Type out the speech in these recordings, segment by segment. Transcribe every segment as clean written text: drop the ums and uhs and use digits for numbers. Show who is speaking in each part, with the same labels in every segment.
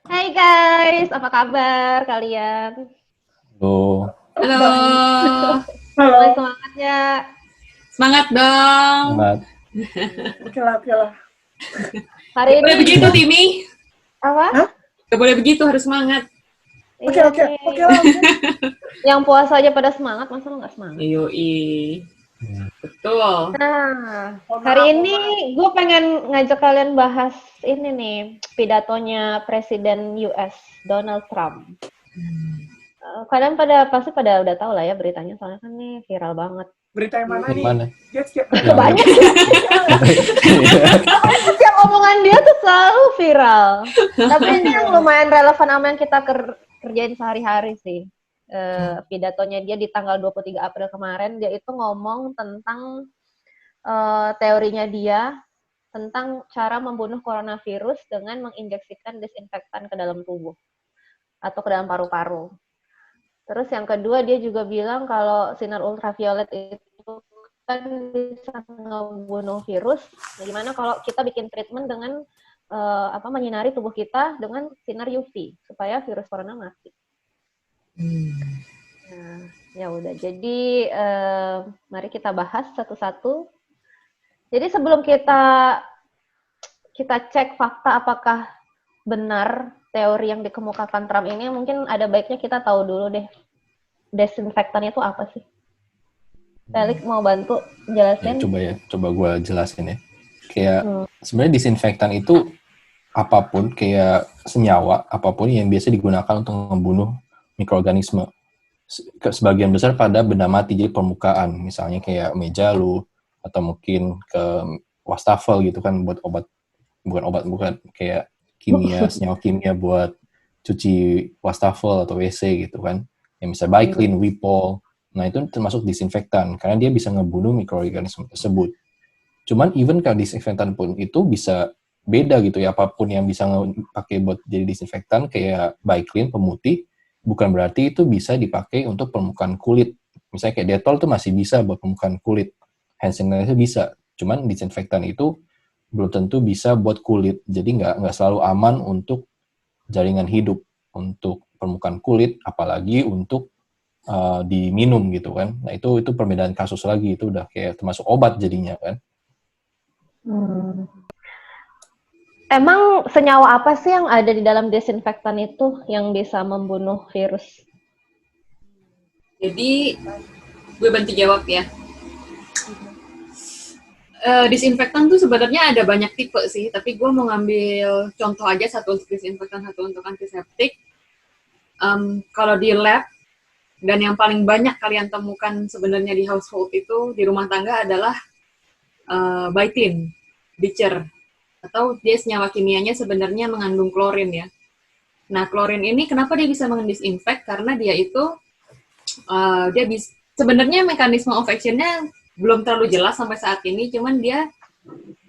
Speaker 1: Hai guys, apa kabar kalian?
Speaker 2: Halo,
Speaker 3: Halo,
Speaker 1: Mulai
Speaker 4: Halo,
Speaker 1: semangat ya.
Speaker 3: semangat dong.
Speaker 2: semangat.
Speaker 4: oke lah.
Speaker 1: Hari
Speaker 3: Gak boleh
Speaker 1: ini
Speaker 3: begitu, Timi.
Speaker 1: apa?
Speaker 4: Hah?
Speaker 3: Gak boleh begitu, harus semangat.
Speaker 4: Oke,
Speaker 1: Iya
Speaker 4: oke,
Speaker 1: nih,
Speaker 4: oke lah, oke.
Speaker 1: yang puasa aja pada semangat, masa lo nggak semangat?
Speaker 3: Yoi, betul.
Speaker 1: Nah,
Speaker 4: Mohon
Speaker 1: hari
Speaker 4: maaf, mohon
Speaker 1: ini
Speaker 4: maaf.
Speaker 1: gue pengen ngajak kalian bahas ini nih, pidatonya Presiden US Donald Trump. Kalian pasti pada udah tahu lah ya beritanya, soalnya kan nih viral banget.
Speaker 4: Berita yang mana
Speaker 2: Yang
Speaker 4: nih?
Speaker 2: mana?
Speaker 4: Dia
Speaker 1: Banyak. Setiap omongan dia tuh selalu viral. Tapi ini yang lumayan relevan sama yang kita kerjain sehari-hari sih. Pidatonya dia di tanggal 23 April kemarin, dia itu ngomong tentang teorinya dia tentang cara membunuh coronavirus dengan menginjeksikan disinfektan ke dalam tubuh atau ke dalam paru-paru. Terus yang kedua dia juga bilang kalau sinar ultraviolet itu kan bisa membunuh virus. Nah, gimana kalau kita bikin treatment dengan menyinari tubuh kita dengan sinar UV supaya virus corona mati. Nah, ya udah. Jadi mari kita bahas satu-satu. Jadi sebelum kita cek fakta apakah benar teori yang dikemukakan Trump ini, mungkin ada baiknya kita tahu dulu deh desinfektan itu apa sih? Felix mau bantu jelasin?
Speaker 2: Coba gue jelasin ya. Kayak sebenarnya disinfektan itu apapun, kayak senyawa apapun yang biasa digunakan untuk membunuh mikroorganisme. Sebagian besar pada benda mati, jadi permukaan, misalnya kayak meja lu atau mungkin ke wastafel gitu kan buat bukan kayak senyawa kimia buat cuci wastafel atau WC gitu kan, yang bisa Biclean, Wipol. Nah itu termasuk disinfektan karena dia bisa ngebunuh mikroorganisme tersebut. Cuman even kalau disinfektan pun itu bisa beda gitu ya, apapun yang bisa pakai buat jadi disinfektan kayak Biclean pemutih bukan berarti itu bisa dipakai untuk permukaan kulit. Misalnya kayak Dettol tuh masih bisa buat permukaan kulit, hand sanitizer bisa. Cuman disinfektan itu belum tentu bisa buat kulit. Jadi nggak selalu aman untuk jaringan hidup, untuk permukaan kulit, apalagi untuk diminum gitu kan. Nah itu perbedaan kasus lagi, itu udah kayak termasuk obat jadinya kan.
Speaker 1: Emang senyawa apa sih yang ada di dalam desinfektan itu yang bisa membunuh virus?
Speaker 3: Jadi, gue bantu jawab ya. Disinfektan tuh sebenarnya ada banyak tipe sih, tapi gue mau ngambil contoh aja, satu untuk disinfektan, satu untuk antiseptik. Kalau di lab, dan yang paling banyak kalian temukan sebenarnya di household itu, di rumah tangga adalah Biclean, Beecher, atau dia senyawa kimianya sebenarnya mengandung klorin ya. Nah, klorin ini kenapa dia bisa mendisinfect? Karena dia itu dia bisa, sebenarnya mekanisme of action-nya belum terlalu jelas sampai saat ini, cuman dia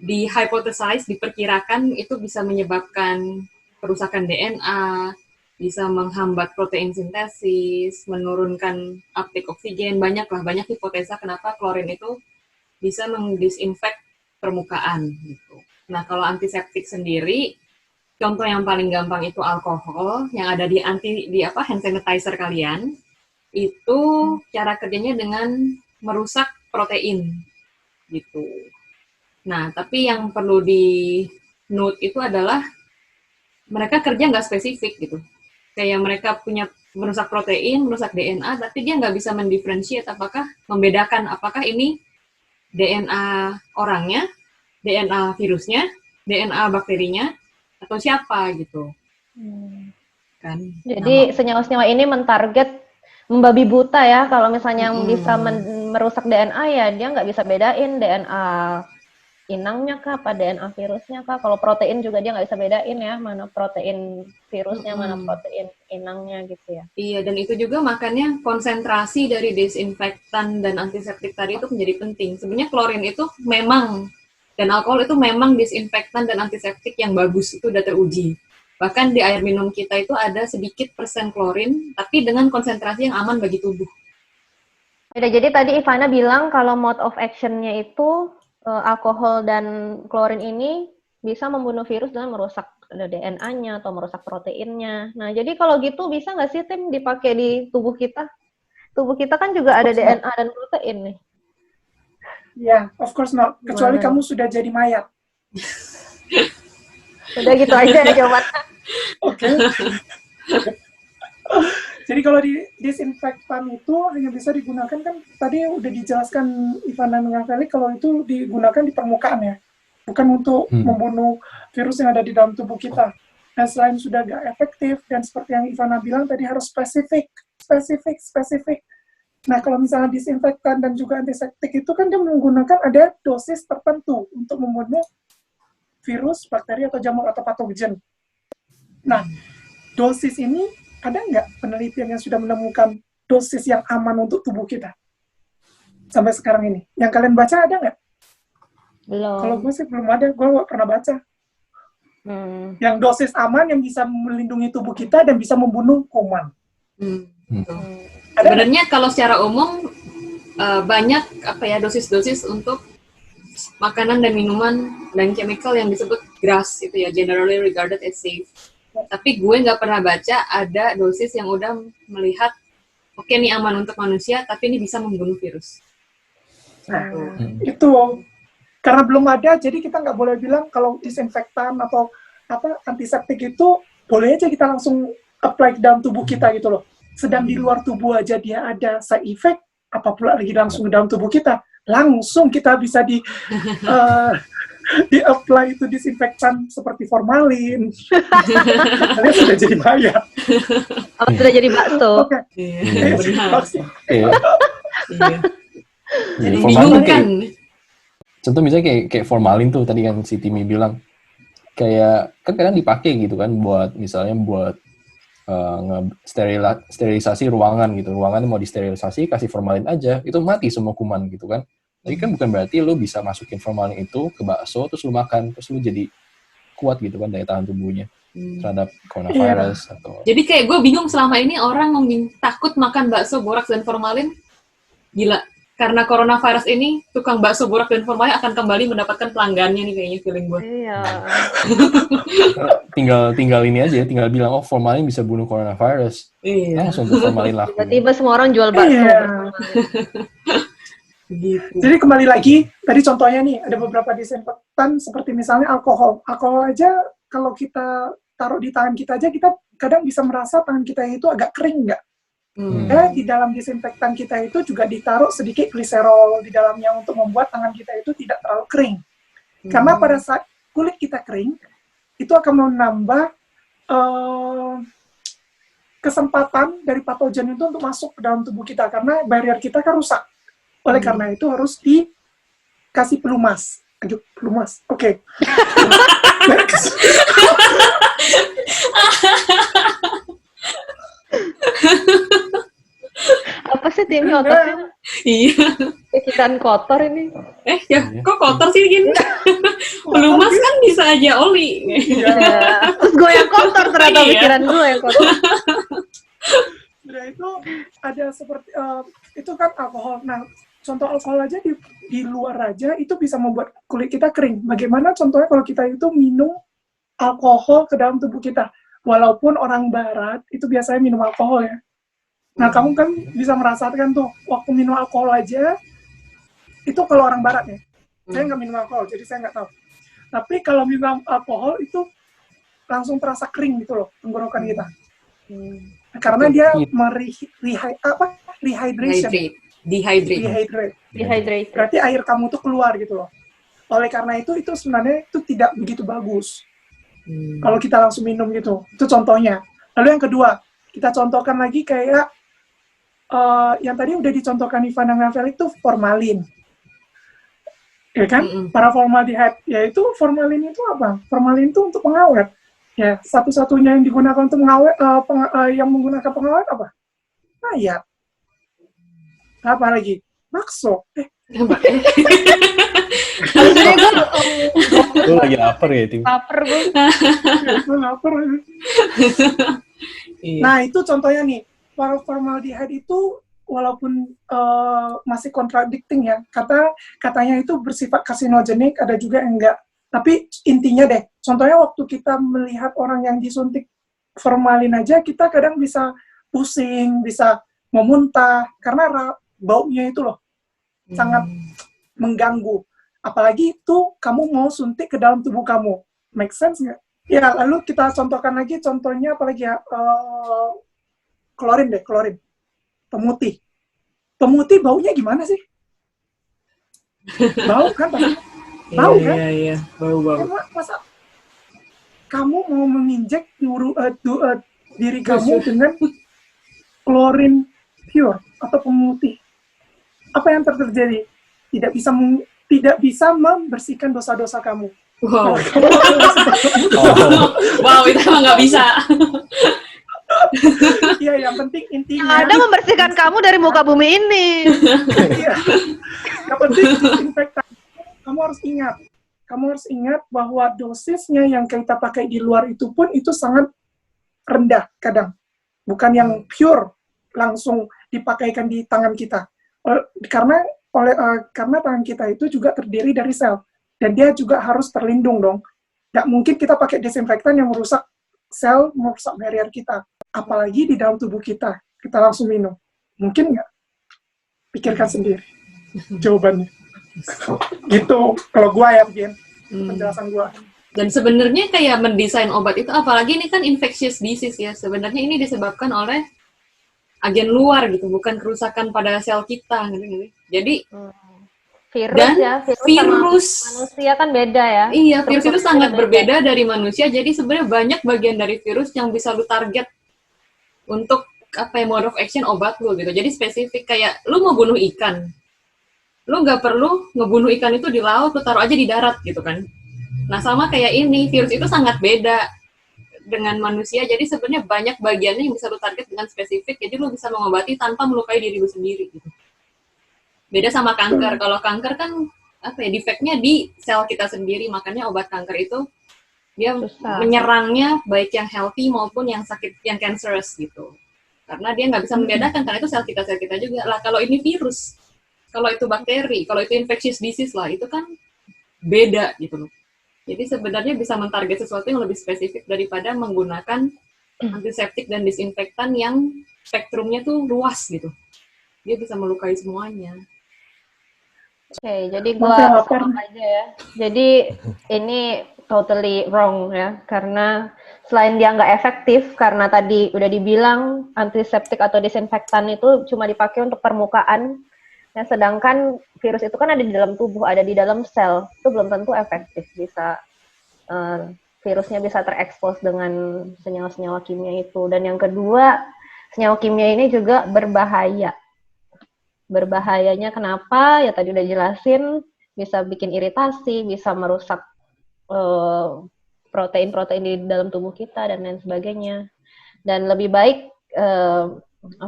Speaker 3: diperkirakan itu bisa menyebabkan kerusakan DNA, bisa menghambat protein sintesis, menurunkan uptake oksigen, banyak hipotesa kenapa klorin itu bisa mendisinfect permukaan gitu. Nah, kalau antiseptik sendiri, contoh yang paling gampang itu alkohol yang ada di hand sanitizer kalian. Itu cara kerjanya dengan merusak protein gitu. Nah, tapi yang perlu di note itu adalah mereka kerja nggak spesifik gitu. Kayak mereka punya merusak protein, merusak DNA, tapi dia nggak bisa mendifferentiate membedakan apakah ini DNA orangnya, DNA virusnya, DNA bakterinya, atau siapa gitu. Kan?
Speaker 1: Jadi senyawa-senyawa ini mentarget membabi buta ya, kalau misalnya yang bisa merusak DNA ya dia nggak bisa bedain DNA inangnya kah, apa DNA virusnya kah. Kalau protein juga dia nggak bisa bedain ya, mana protein virusnya, mana protein inangnya gitu ya.
Speaker 3: Iya, dan itu juga makanya konsentrasi dari disinfektan dan antiseptik tadi itu menjadi penting. Sebenarnya klorin itu memang, dan alkohol itu memang disinfektan dan antiseptik yang bagus, itu udah teruji. Bahkan di air minum kita itu ada sedikit persen klorin, tapi dengan konsentrasi yang aman bagi tubuh.
Speaker 1: Jadi tadi Ivana bilang kalau mode of action-nya itu alkohol dan klorin ini bisa membunuh virus dengan merusak DNA-nya atau merusak proteinnya. Nah, jadi kalau gitu bisa nggak sih Tim dipakai di tubuh kita? Tubuh kita kan juga ada DNA dan protein nih.
Speaker 4: Ya, of course not. Kecuali
Speaker 1: Gimana?
Speaker 4: kamu sudah jadi mayat.
Speaker 1: Udah gitu aja jawabannya.
Speaker 4: Oke. Jadi kalau di disinfektan itu hanya bisa digunakan kan tadi udah dijelaskan Ivan dan Feli kalau itu digunakan di permukaan ya, bukan untuk membunuh virus yang ada di dalam tubuh kita. Nah selain sudah gak efektif dan seperti yang Ivana bilang tadi harus spesifik. Nah kalau misalnya disinfektan dan juga antiseptik itu kan dia menggunakan ada dosis tertentu untuk membunuh virus, bakteri atau jamur atau patogen. Nah dosis ini ada nggak penelitian yang sudah menemukan dosis yang aman untuk tubuh kita? Sampai sekarang ini. Yang kalian baca ada nggak?
Speaker 1: Belum.
Speaker 4: Kalau gue sih belum ada, gue nggak pernah baca. Yang dosis aman yang bisa melindungi tubuh kita dan bisa membunuh kuman.
Speaker 3: Sebenarnya kalau secara umum banyak dosis-dosis untuk makanan dan minuman dan chemical yang disebut GRAS itu ya, generally regarded as safe. Tapi gue nggak pernah baca ada dosis yang udah melihat oke, ini aman untuk manusia, tapi ini bisa membunuh virus.
Speaker 4: Nah, itu karena belum ada, jadi kita nggak boleh bilang kalau disinfektan atau antiseptik itu boleh aja kita langsung apply ke dalam tubuh kita gitu loh. Sedang di luar tubuh aja dia ada side effect, apa pula lagi langsung ke dalam tubuh kita. Langsung kita bisa di-apply itu disinfektan seperti formalin. Kalian sudah jadi mayat.
Speaker 1: Apa sudah jadi bakso?
Speaker 4: Oke.
Speaker 3: Benar.
Speaker 2: Jadi
Speaker 3: bingung kan?
Speaker 2: Contoh misalnya kayak formalin tuh tadi kan si Timi bilang kayak kan kadang dipakai gitu kan buat misalnya buat sterilisasi ruangan gitu. Ruangan mau disterilisasi kasih formalin aja, itu mati semua kuman gitu kan. Tapi kan bukan berarti lu bisa masukin formalin itu ke bakso, terus lu makan, terus lu jadi kuat gitu kan daya tahan tubuhnya terhadap coronavirus. Atau...
Speaker 3: Jadi kayak gue bingung selama ini orang takut makan bakso, boraks, dan formalin. Gila, karena coronavirus ini, tukang bakso, boraks, dan formalin akan kembali mendapatkan pelanggannya nih kayaknya feeling gue.
Speaker 1: Iya.
Speaker 2: tinggal ini aja, tinggal bilang, oh formalin bisa bunuh coronavirus.
Speaker 3: Iya.
Speaker 2: Langsung tuh formalin laku.
Speaker 1: Tiba-tiba semua orang jual bakso.
Speaker 4: Iya.
Speaker 3: Gitu.
Speaker 4: Jadi kembali lagi, tadi contohnya nih, ada beberapa disinfektan seperti misalnya alkohol. Alkohol aja, kalau kita taruh di tangan kita aja, kita kadang bisa merasa tangan kita itu agak kering nggak? Di dalam disinfektan kita itu juga ditaruh sedikit gliserol di dalamnya untuk membuat tangan kita itu tidak terlalu kering. Karena pada saat kulit kita kering, itu akan menambah kesempatan dari patogen itu untuk masuk ke dalam tubuh kita, karena barrier kita kan rusak. Oleh karena itu harus dikasih pelumas. Aduh, pelumas. Oke.
Speaker 1: Apa sih Tim otaknya?
Speaker 3: Iya.
Speaker 1: Pikiran kotor ini.
Speaker 3: Kok kotor sih gini? Pelumas kan bisa aja oli.
Speaker 1: Ya. Terus gue yang kotor ternyata pikiran gue yang kotor.
Speaker 4: Nah itu ada seperti itu kan alkohol. Nah contoh alkohol aja di luar aja itu bisa membuat kulit kita kering. Bagaimana contohnya kalau kita itu minum alkohol ke dalam tubuh kita? Walaupun orang barat itu biasanya minum alkohol ya. Nah kamu kan bisa merasakan tuh waktu minum alkohol aja itu kalau orang barat ya. Saya nggak minum alkohol jadi saya nggak tahu. Tapi kalau minum alkohol itu langsung terasa kering gitu loh tenggorokan kita. Karena dia Dehydrate. Berarti air kamu tuh keluar gitu loh. Oleh karena itu sebenarnya itu tidak begitu bagus. Kalau kita langsung minum gitu. Itu contohnya. Lalu yang kedua, kita contohkan lagi kayak yang tadi udah dicontohkan Ivan dan Rafael itu formalin. Ya kan? Para formaldehyde. Ya itu formalin itu apa? Formalin itu untuk pengawet. Ya, satu-satunya yang digunakan untuk mengawet yang menggunakan pengawet apa? Mayat. Apa lagi? Bakso.
Speaker 2: Lu lagi lapar ya, Tim?
Speaker 1: Lapar gue.
Speaker 4: Gue lapar. Nah, itu contohnya nih. Formaldehyde itu walaupun masih contradicting ya. Katanya itu bersifat karsinogenik, ada juga yang enggak. Tapi intinya deh, contohnya waktu kita melihat orang yang disuntik formalin aja, kita kadang bisa pusing, bisa mau muntah, karena baunya itu loh, sangat mengganggu. Apalagi itu kamu mau suntik ke dalam tubuh kamu. Make sense nggak? Ya, lalu kita contohkan lagi, contohnya apalagi ya, klorin deh, klorin. Pemutih. Pemutih baunya gimana sih? Bau kan pasti. Bau kan?
Speaker 3: Iya, bau.
Speaker 4: Masa kamu mau menginjek diri kamu dengan klorin pure atau pemutih? Apa yang terjadi? Tidak bisa membersihkan dosa-dosa kamu.
Speaker 3: Wow. Wow, itu emang nggak bisa.
Speaker 4: Iya, yang penting intinya.
Speaker 1: Yang ada membersihkan kamu dari muka bumi ini.
Speaker 4: Iya. Yang penting disinfektan. Kamu harus ingat bahwa dosisnya yang kita pakai di luar itu pun itu sangat rendah kadang. Bukan yang pure langsung dipakaikan di tangan kita. Karena tangan kita itu juga terdiri dari sel. Dan dia juga harus terlindung dong. Nggak mungkin kita pakai desinfektan yang merusak sel, merusak barrier kita. Apalagi di dalam tubuh kita langsung minum. Mungkin nggak? Pikirkan sendiri jawabannya. Gitu, kalau gua ya, Jen. Penjelasan gua.
Speaker 3: Dan sebenarnya kayak mendesain obat itu, apalagi ini kan infectious disease ya, sebenarnya ini disebabkan oleh agen luar gitu, bukan kerusakan pada sel kita gitu. Jadi
Speaker 1: virus
Speaker 3: dan
Speaker 1: ya,
Speaker 3: virus
Speaker 1: manusia kan beda ya.
Speaker 3: Iya, virus itu sangat berbeda dari manusia. Jadi sebenarnya banyak bagian dari virus yang bisa lu target untuk mode of action obat lu gitu. Jadi spesifik kayak lu mau bunuh ikan, lu nggak perlu ngebunuh ikan itu di laut, lu taruh aja di darat gitu kan. Nah sama kayak ini, virus itu sangat beda dengan manusia. Jadi sebenarnya banyak bagiannya yang bisa lu target dengan spesifik. Jadi lu bisa mengobati tanpa melukai diri lu sendiri gitu. Beda sama kanker. Kalau kanker kan defeknya di sel kita sendiri, makanya obat kanker itu dia menyerangnya baik yang healthy maupun yang sakit, yang cancerous gitu. Karena dia nggak bisa membedakan, karena itu sel kita juga. Lah kalau ini virus, kalau itu bakteri, kalau itu infectious disease lah, itu kan beda gitu loh. Jadi sebenarnya bisa mentarget sesuatu yang lebih spesifik daripada menggunakan antiseptik dan disinfektan yang spektrumnya tuh luas gitu. Dia bisa melukai semuanya.
Speaker 1: Oke, jadi gua sum aja ya. Jadi ini totally wrong ya, karena selain dia nggak efektif, karena tadi udah dibilang antiseptik atau disinfektan itu cuma dipakai untuk permukaan, ya, sedangkan virus itu kan ada di dalam tubuh, ada di dalam sel, itu belum tentu efektif, bisa virusnya bisa terekspos dengan senyawa-senyawa kimia itu. Dan yang kedua, senyawa kimia ini juga berbahaya. Berbahayanya kenapa? Ya tadi udah jelasin, bisa bikin iritasi, bisa merusak protein-protein di dalam tubuh kita dan lain sebagainya. Dan lebih baik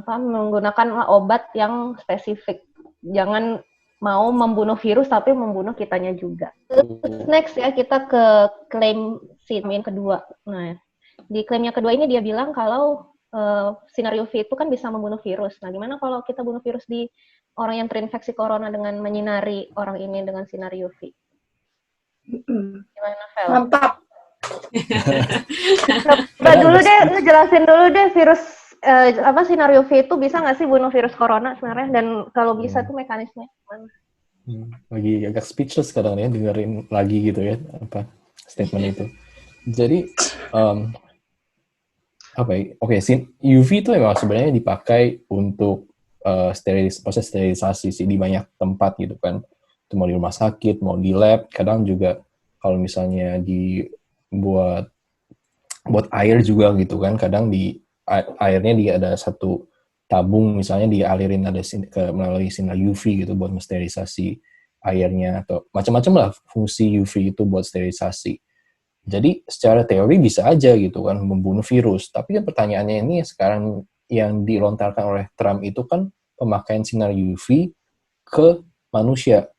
Speaker 1: menggunakan obat yang spesifik. Jangan mau membunuh virus tapi membunuh kitanya juga. Terus next ya, kita ke klaim yang kedua. Nah, di klaim yang kedua ini dia bilang kalau sinar UV itu kan bisa membunuh virus. Nah, gimana kalau kita bunuh virus di orang yang terinfeksi corona dengan menyinari orang ini dengan sinar UV? Gimana, Vel?
Speaker 4: Mantap.
Speaker 1: Coba dulu deh, lu jelasin dulu deh virus sinar UV itu bisa nggak sih bunuh virus corona sebenarnya? Dan kalau bisa tuh mekanisme gimana?
Speaker 2: Lagi agak speechless kadang ya dengerin lagi gitu ya statement itu. Jadi UV itu memang sebenarnya dipakai untuk proses sterilisasi sih di banyak tempat gitu kan. Itu mau di rumah sakit, mau di lab, kadang juga kalau misalnya buat air juga gitu kan, kadang di airnya ada satu tabung misalnya dialirin melalui sinar UV gitu buat mensterilisasi airnya, atau macam-macam lah fungsi UV itu buat sterilisasi. Jadi secara teori bisa aja gitu kan membunuh virus, tapi kan pertanyaannya ini sekarang yang dilontarkan oleh Trump itu kan pemakaian sinar UV ke manusia,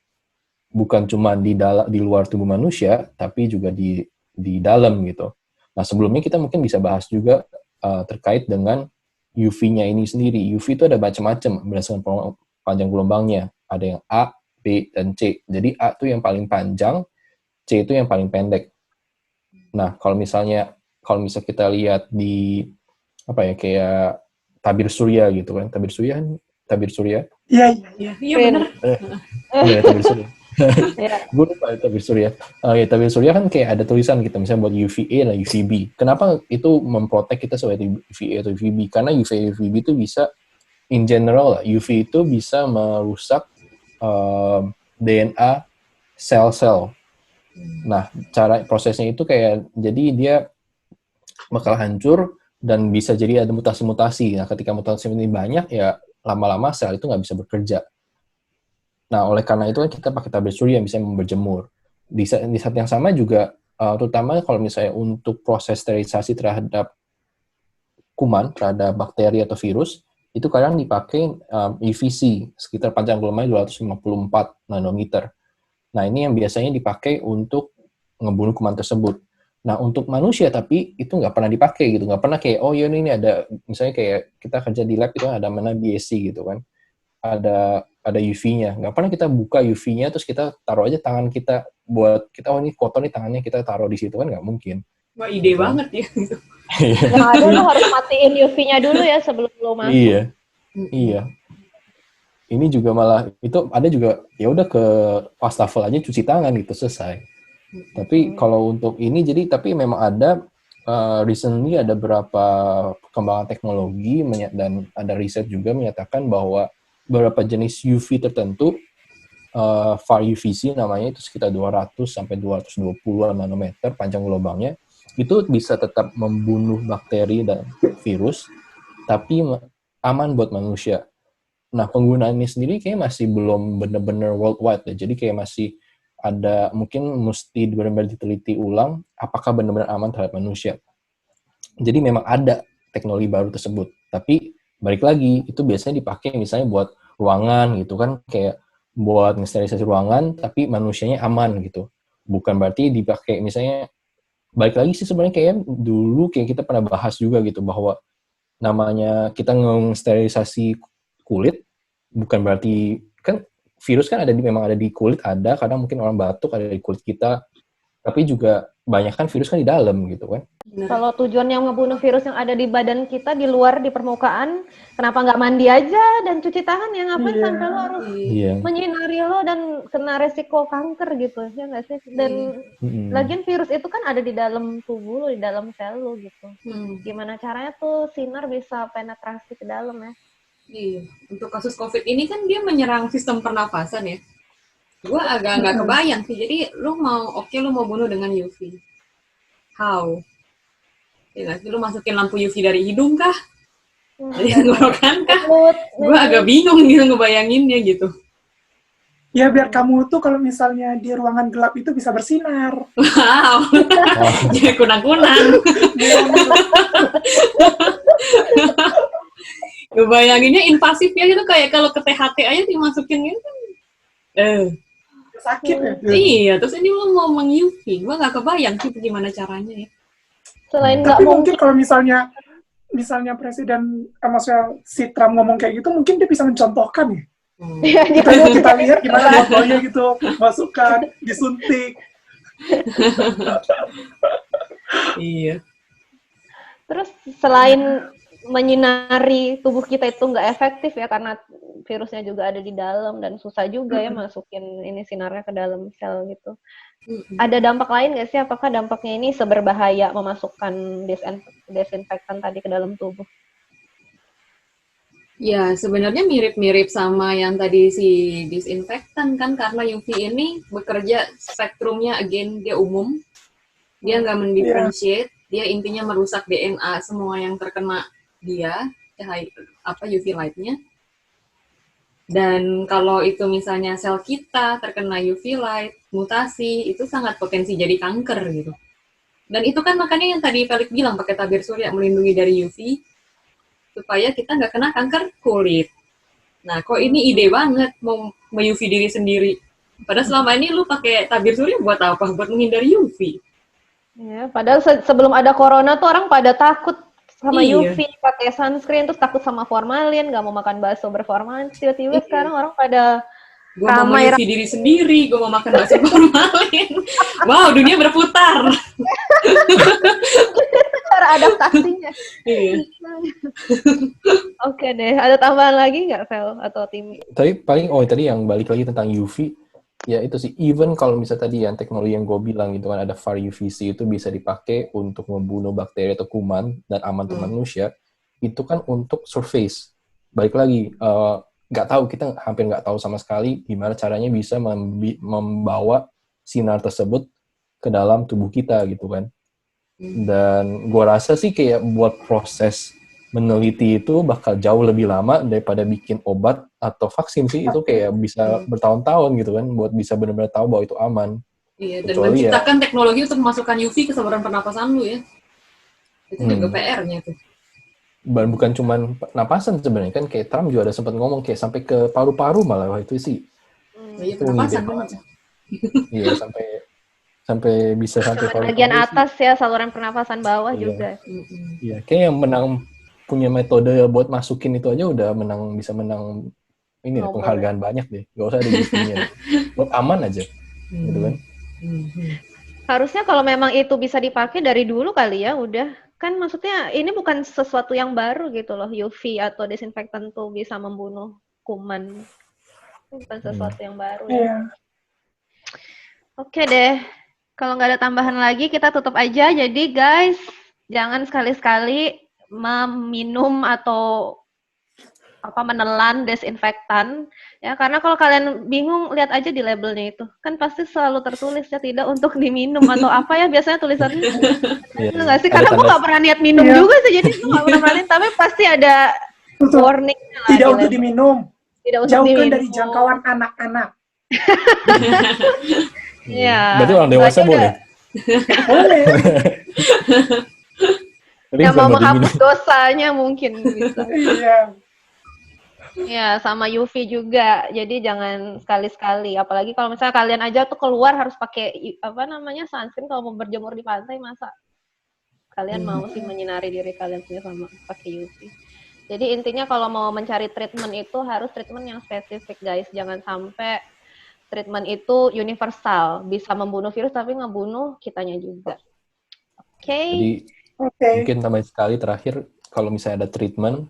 Speaker 2: bukan cuma di luar tubuh manusia, tapi juga di dalam gitu. Nah sebelumnya kita mungkin bisa bahas juga terkait dengan UV-nya ini sendiri. UV itu ada macam-macam berdasarkan panjang gelombangnya. Ada yang A, B, dan C. Jadi A itu yang paling panjang, C itu yang paling pendek. Nah, kalau misalnya kita lihat di apa ya, kayak tabir surya gitu kan, tabir surya.
Speaker 4: Iya,
Speaker 3: Iya benar.
Speaker 2: Iya, tabir surya.
Speaker 1: Ya.
Speaker 2: Gue lupa tabir surya. Ya, tabir surya kan kayak ada tulisan gitu, misalnya buat UVA dan UVB. Kenapa itu memprotek kita sebagai UVA atau UVB? Karena UVA UVB itu bisa, in general lah, UV itu bisa merusak DNA sel-sel. Nah, prosesnya itu kayak, jadi dia bakal hancur dan bisa jadi ada mutasi-mutasi. Nah, ketika mutasi ini banyak, ya lama-lama sel itu nggak bisa bekerja. Nah, oleh karena itu kan kita pakai tabir surya yang bisa berjemur. Di saat yang sama juga, terutama kalau misalnya untuk proses sterilisasi terhadap kuman, terhadap bakteri atau virus, itu kadang dipakai UVC, sekitar panjang gelombangnya 254 nanometer. Nah, ini yang biasanya dipakai untuk ngebunuh kuman tersebut. Nah, untuk manusia tapi itu nggak pernah dipakai gitu, nggak pernah kayak, oh ya ini ada, misalnya kayak kita kerja di lab itu ada mana BSC gitu kan, ada UV-nya, nggak pernah kita buka UV-nya terus kita taruh aja tangan kita buat kita, oh ini kotor nih tangannya, kita taruh di situ kan nggak mungkin.
Speaker 3: Wah, ide banget ya.
Speaker 1: Yang ada lo harus matiin UV-nya dulu ya sebelum lo masuk.
Speaker 2: Iya. Ini juga malah itu ada juga, ya udah ke wastafel aja cuci tangan gitu, selesai. Tapi kalau untuk ini jadi, tapi memang ada recently ada beberapa perkembangan teknologi dan ada riset juga menyatakan bahwa beberapa jenis UV tertentu, far UVC namanya, itu sekitar 200 sampai 220 nanometer panjang gelombangnya, itu bisa tetap membunuh bakteri dan virus tapi aman buat manusia. Nah, penggunaannya sendiri kayak masih belum benar-benar worldwide ya. Jadi kayak masih ada, mungkin mesti benar-benar diteliti ulang apakah benar-benar aman terhadap manusia. Jadi memang ada teknologi baru tersebut. Tapi balik lagi, itu biasanya dipakai misalnya buat ruangan gitu kan, kayak buat sterilisasi ruangan tapi manusianya aman gitu. Bukan berarti dipakai misalnya, balik lagi sih sebenarnya kayak dulu kayak kita pernah bahas juga gitu, bahwa namanya kita sterilisasi kulit, bukan berarti kan virus kan memang ada di kulit, ada kadang mungkin orang batuk ada di kulit kita, tapi juga banyak kan virus kan di dalam gitu kan.
Speaker 1: Kalau tujuan yang ngebunuh virus yang ada di badan kita di luar, di permukaan, kenapa nggak mandi aja dan cuci tangan ya? Ngapain sampai lo harus menyinari lo dan kena resiko kanker gitu, ya nggak sih? Dan lagian virus itu kan ada di dalam tubuh lo, di dalam sel lo gitu. Gimana caranya tuh sinar bisa penetrasi ke dalam ya?
Speaker 3: Iya, untuk kasus COVID ini kan dia menyerang sistem pernafasan ya. Gue agak nggak kebayang sih. Jadi lu mau bunuh dengan UV. How? Ya nggak sih, lu masukin lampu UV dari hidung kah? Dari tenggorokan kah? Gue agak bingung gitu ngebayanginnya gitu.
Speaker 4: Ya biar kamu tuh kalau misalnya di ruangan gelap itu bisa bersinar.
Speaker 3: Wow. Jadi kunang-kunang. Ngebayanginnya invasif ya gitu, kayak kalau ke THT aja dimasukin gitu kan.
Speaker 4: Sakit ya?
Speaker 3: Iya, terus ini lo mau meng-UV, gue gak kebayang sih gimana caranya ya.
Speaker 4: Tapi mungkin kalau misalnya presiden, maksudnya si Trump ngomong kayak gitu, mungkin dia bisa mencontohkan ya. Kita lihat gimana botolnya gitu, masukkan, disuntik.
Speaker 3: Iya.
Speaker 1: Terus selain menyinari tubuh kita itu nggak efektif ya, karena virusnya juga ada di dalam dan susah juga ya masukin ini sinarnya ke dalam sel gitu. Ada dampak lain nggak sih? Apakah dampaknya ini seberbahaya memasukkan desinfektan tadi ke dalam tubuh?
Speaker 3: Ya, sebenarnya mirip-mirip sama yang tadi si disinfektan kan, karena UV ini bekerja spektrumnya dia umum, dia nggak mendifferentiate, dia intinya merusak DNA semua yang terkena dia UV light-nya. Dan kalau itu misalnya sel kita terkena UV light, mutasi, itu sangat potensi jadi kanker gitu. Dan itu kan makanya yang tadi Felix bilang, pakai tabir surya melindungi dari UV supaya kita nggak kena kanker kulit. Nah, kok ini ide banget mau UV diri sendiri. Padahal selama ini lu pakai tabir surya buat apa? Buat menghindari UV.
Speaker 1: Ya, padahal sebelum ada corona tuh orang pada takut sama UV, pakai sunscreen, terus takut sama formalin, nggak mau makan bakso berformalin. Tiba-tiba sekarang orang pada
Speaker 3: Gue mau
Speaker 1: Ramai,
Speaker 3: UV diri sendiri, gue mau makan bakso formalin. Wow, dunia berputar.
Speaker 1: cara adaptasinya.
Speaker 3: Iya.
Speaker 1: Oke deh, ada tambahan lagi nggak, Vel atau Timi?
Speaker 2: Tapi paling, tadi yang balik lagi tentang UV, ya itu sih, even kalau misalnya tadi yang teknologi yang gue bilang gitu kan, ada far UVC itu bisa dipakai untuk membunuh bakteri atau kuman dan aman untuk manusia, itu kan untuk surface. Balik lagi, nggak tahu, kita hampir nggak tahu sama sekali gimana caranya bisa membawa sinar tersebut ke dalam tubuh kita gitu kan. Dan gue rasa sih kayak buat proses meneliti itu bakal jauh lebih lama daripada bikin obat atau vaksin sih. Itu kayak bisa bertahun-tahun gitu kan buat bisa benar-benar tahu bahwa itu aman.
Speaker 3: Iya, dan
Speaker 2: Kecuali
Speaker 3: menciptakan teknologi untuk memasukkan UV ke saluran pernapasan lu ya. Itu juga PR-nya tuh.
Speaker 2: Dan bukan cuman napasan sebenarnya kan, kayak Trump juga ada sempat ngomong kayak sampai ke paru-paru malah. Wah, itu sih.
Speaker 3: Iya,
Speaker 2: Itu
Speaker 3: pernapasan
Speaker 2: ngide
Speaker 3: banget.
Speaker 2: Iya, sampai bisa sampai
Speaker 1: Cuman
Speaker 2: paru-paru
Speaker 1: bagian
Speaker 2: sih.
Speaker 1: atas ya, saluran pernapasan bawah
Speaker 2: Iya.
Speaker 1: juga.
Speaker 2: Iya, kayak yang menang punya metode buat masukin itu aja udah bisa menang ini deh,
Speaker 1: Nobel
Speaker 2: penghargaan banyak deh. Gak usah ada UV-nya. Buat aman aja. Gitu kan.
Speaker 1: Harusnya kalau memang itu bisa dipakai dari dulu kali ya, udah. Kan maksudnya ini bukan sesuatu yang baru gitu loh, UV atau desinfektan tuh bisa membunuh kuman. Itu bukan sesuatu yang baru ya.
Speaker 4: Iya.
Speaker 1: Oke deh, kalau nggak ada tambahan lagi kita tutup aja. Jadi guys, jangan sekali-sekali meminum atau menelan desinfektan ya, karena kalau kalian bingung lihat aja di labelnya itu kan pasti selalu tertulis ya tidak untuk diminum atau apa ya biasanya tulisannya.
Speaker 2: Iya.
Speaker 1: Nggak sih, karena gue nggak pernah niat minum juga sih, jadi gue nggak pernah pernah, tapi pasti ada
Speaker 4: Betul.
Speaker 1: warningnya lah.
Speaker 4: Tidak
Speaker 1: di
Speaker 4: untuk
Speaker 1: label.
Speaker 4: diminum.
Speaker 1: Tidak untuk
Speaker 4: Jauhkan
Speaker 1: diminum.
Speaker 4: dari jangkauan anak-anak.
Speaker 1: Iya.
Speaker 2: Berarti orang dewasa
Speaker 1: Berarti
Speaker 2: boleh.
Speaker 4: Boleh.
Speaker 2: Tapi
Speaker 1: yang
Speaker 2: bukan
Speaker 1: mau
Speaker 2: buat
Speaker 1: menghapus
Speaker 2: diminum.
Speaker 1: dosanya mungkin bisa.
Speaker 4: Iya.
Speaker 1: Ya, sama UV juga. Jadi jangan sekali-sekali. Apalagi kalau misalnya kalian aja tuh keluar harus pakai sunscreen kalau mau berjemur di pantai, masa kalian mau sih menyinari diri kalian sendiri sama pakai UV. Jadi intinya kalau mau mencari treatment itu harus treatment yang spesifik, guys. Jangan sampai treatment itu universal, bisa membunuh virus tapi ngebunuh kitanya juga. Oke.
Speaker 2: Jadi
Speaker 4: Oke.
Speaker 2: mungkin tambahin sekali terakhir, kalau misalnya ada treatment,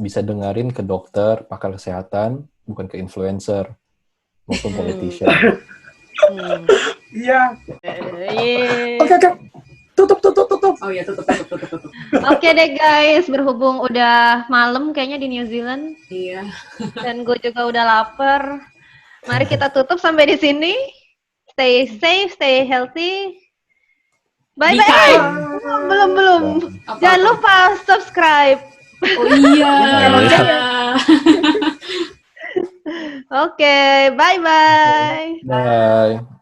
Speaker 2: bisa dengerin ke dokter, pakar kesehatan, bukan ke influencer maupun politician.
Speaker 4: Iya.
Speaker 1: Yeay.
Speaker 4: Oke. Tutup.
Speaker 3: Oh iya, tutup.
Speaker 1: Oke deh guys, berhubung udah malam kayaknya di New Zealand
Speaker 3: Iya.
Speaker 1: dan gue juga udah lapar. Mari kita tutup sampai di sini. Stay safe, stay healthy. Bye
Speaker 3: Be
Speaker 1: bye.
Speaker 3: kind.
Speaker 1: Belum.
Speaker 3: Apa-apa?
Speaker 1: Jangan lupa subscribe.
Speaker 3: Oh iya.
Speaker 1: Oke, bye bye.
Speaker 2: Bye.